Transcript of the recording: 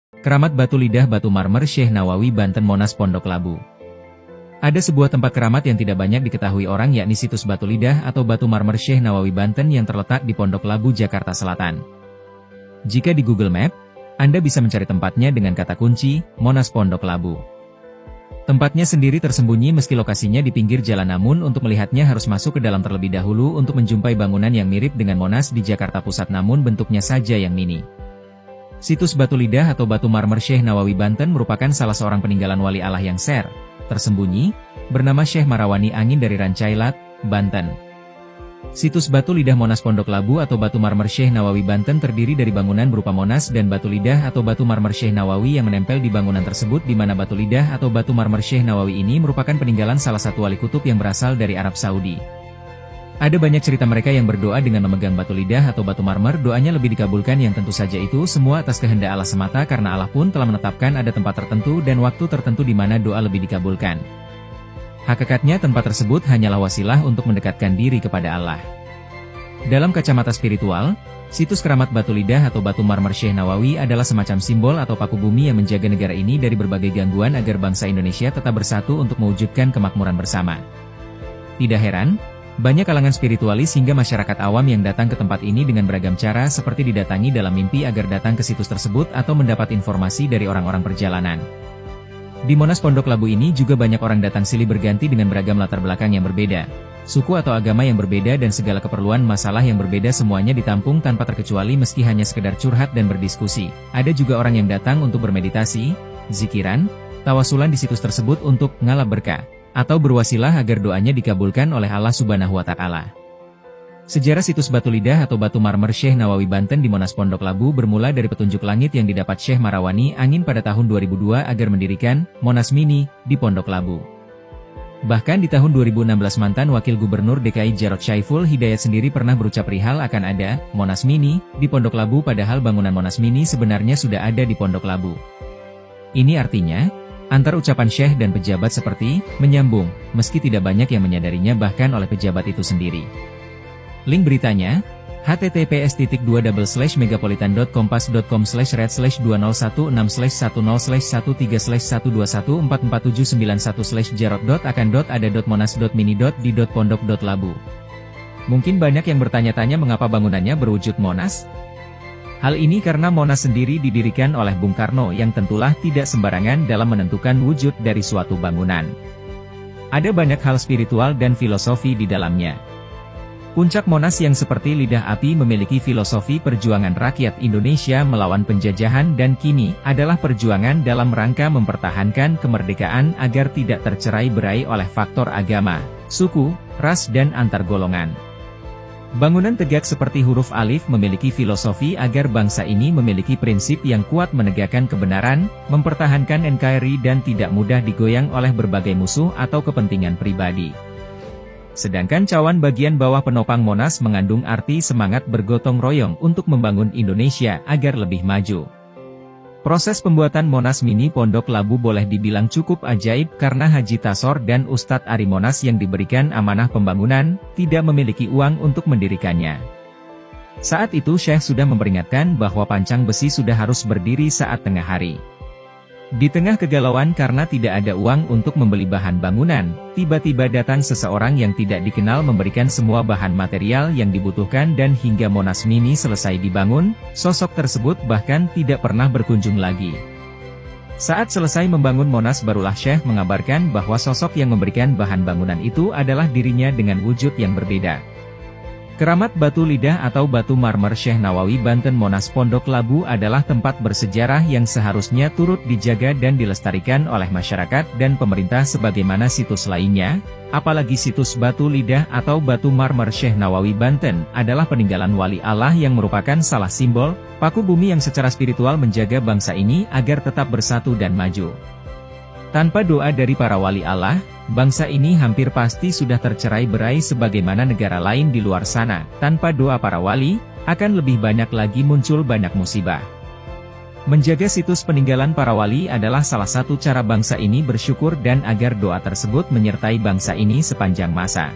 Keramat Batu Lidah Batu Marmer Syekh Nawawi Banten Monas Pondok Labu. Ada sebuah tempat keramat yang tidak banyak diketahui orang, yakni situs Batu Lidah atau Batu Marmer Syekh Nawawi Banten yang terletak di Pondok Labu, Jakarta Selatan. Jika di Google Map, Anda bisa mencari tempatnya dengan kata kunci, Monas Pondok Labu. Tempatnya sendiri tersembunyi meski lokasinya di pinggir jalan, namun untuk melihatnya harus masuk ke dalam terlebih dahulu untuk menjumpai bangunan yang mirip dengan Monas di Jakarta Pusat, namun bentuknya saja yang mini. Situs Batu Lidah atau Batu Marmer Syekh Nawawi Banten merupakan salah seorang peninggalan wali Allah yang tersembunyi, bernama Syekh Marawani Angin dari Rancailat, Banten. Situs Batu Lidah Monas Pondok Labu atau Batu Marmer Syekh Nawawi Banten terdiri dari bangunan berupa monas dan batu lidah atau Batu Marmer Syekh Nawawi yang menempel di bangunan tersebut, di mana batu lidah atau Batu Marmer Syekh Nawawi ini merupakan peninggalan salah satu wali kutub yang berasal dari Arab Saudi. Ada banyak cerita mereka yang berdoa dengan memegang batu lidah atau batu marmer, doanya lebih dikabulkan, yang tentu saja itu semua atas kehendak Allah semata, karena Allah pun telah menetapkan ada tempat tertentu dan waktu tertentu di mana doa lebih dikabulkan. Hakikatnya tempat tersebut hanyalah wasilah untuk mendekatkan diri kepada Allah. Dalam kacamata spiritual, situs keramat Batu Lidah atau Batu Marmer Syekh Nawawi adalah semacam simbol atau paku bumi yang menjaga negara ini dari berbagai gangguan agar bangsa Indonesia tetap bersatu untuk mewujudkan kemakmuran bersama. Tidak heran, banyak kalangan spiritualis hingga masyarakat awam yang datang ke tempat ini dengan beragam cara, seperti didatangi dalam mimpi agar datang ke situs tersebut atau mendapat informasi dari orang-orang perjalanan. Di Monas Pondok Labu ini juga banyak orang datang silih berganti dengan beragam latar belakang yang berbeda, suku atau agama yang berbeda, dan segala keperluan masalah yang berbeda, semuanya ditampung tanpa terkecuali meski hanya sekedar curhat dan berdiskusi. Ada juga orang yang datang untuk bermeditasi, zikiran, tawasulan di situs tersebut untuk ngalap berkah atau berwasilah agar doanya dikabulkan oleh Allah Subhanahu wa Ta'ala. Sejarah situs Batu Lidah atau Batu Marmer Syekh Nawawi Banten di Monas Pondok Labu bermula dari petunjuk langit yang didapat Syekh Marawani Angin pada tahun 2002 agar mendirikan Monas Mini di Pondok Labu. Bahkan di tahun 2016 mantan Wakil Gubernur DKI Jarod Syaiful Hidayat sendiri pernah berucap perihal akan ada Monas Mini di Pondok Labu, padahal bangunan Monas Mini sebenarnya sudah ada di Pondok Labu. Ini artinya, antar ucapan Syekh dan pejabat seperti menyambung, meski tidak banyak yang menyadarinya bahkan oleh pejabat itu sendiri. Link beritanya, https://megapolitan.kompas.com/red/20163/1211413/121.akan.ada.monas.mini.di.pondok.labu. Mungkin banyak yang bertanya-tanya mengapa bangunannya berwujud monas? Hal ini karena Monas sendiri didirikan oleh Bung Karno yang tentulah tidak sembarangan dalam menentukan wujud dari suatu bangunan. Ada banyak hal spiritual dan filosofi di dalamnya. Puncak Monas yang seperti lidah api memiliki filosofi perjuangan rakyat Indonesia melawan penjajahan, dan kini adalah perjuangan dalam rangka mempertahankan kemerdekaan agar tidak tercerai-berai oleh faktor agama, suku, ras dan antar golongan. Bangunan tegak seperti huruf alif memiliki filosofi agar bangsa ini memiliki prinsip yang kuat menegakkan kebenaran, mempertahankan NKRI dan tidak mudah digoyang oleh berbagai musuh atau kepentingan pribadi. Sedangkan cawan bagian bawah penopang Monas mengandung arti semangat bergotong royong untuk membangun Indonesia agar lebih maju. Proses pembuatan Monas Mini Pondok Labu boleh dibilang cukup ajaib karena Haji Tasor dan Ustadz Ari Monas yang diberikan amanah pembangunan, tidak memiliki uang untuk mendirikannya. Saat itu Syekh sudah memperingatkan bahwa pancang besi sudah harus berdiri saat tengah hari. Di tengah kegalauan karena tidak ada uang untuk membeli bahan bangunan, tiba-tiba datang seseorang yang tidak dikenal memberikan semua bahan material yang dibutuhkan, dan hingga Monas Mini selesai dibangun, sosok tersebut bahkan tidak pernah berkunjung lagi. Saat selesai membangun Monas barulah Syekh mengabarkan bahwa sosok yang memberikan bahan bangunan itu adalah dirinya dengan wujud yang berbeda. Keramat Batu Lidah atau Batu Marmer Syekh Nawawi Banten Monas Pondok Labu adalah tempat bersejarah yang seharusnya turut dijaga dan dilestarikan oleh masyarakat dan pemerintah sebagaimana situs lainnya, apalagi situs Batu Lidah atau Batu Marmer Syekh Nawawi Banten adalah peninggalan wali Allah yang merupakan salah simbol, paku bumi yang secara spiritual menjaga bangsa ini agar tetap bersatu dan maju. Tanpa doa dari para wali Allah, bangsa ini hampir pasti sudah tercerai-berai sebagaimana negara lain di luar sana. Tanpa doa para wali, akan lebih banyak lagi muncul banyak musibah. Menjaga situs peninggalan para wali adalah salah satu cara bangsa ini bersyukur dan agar doa tersebut menyertai bangsa ini sepanjang masa.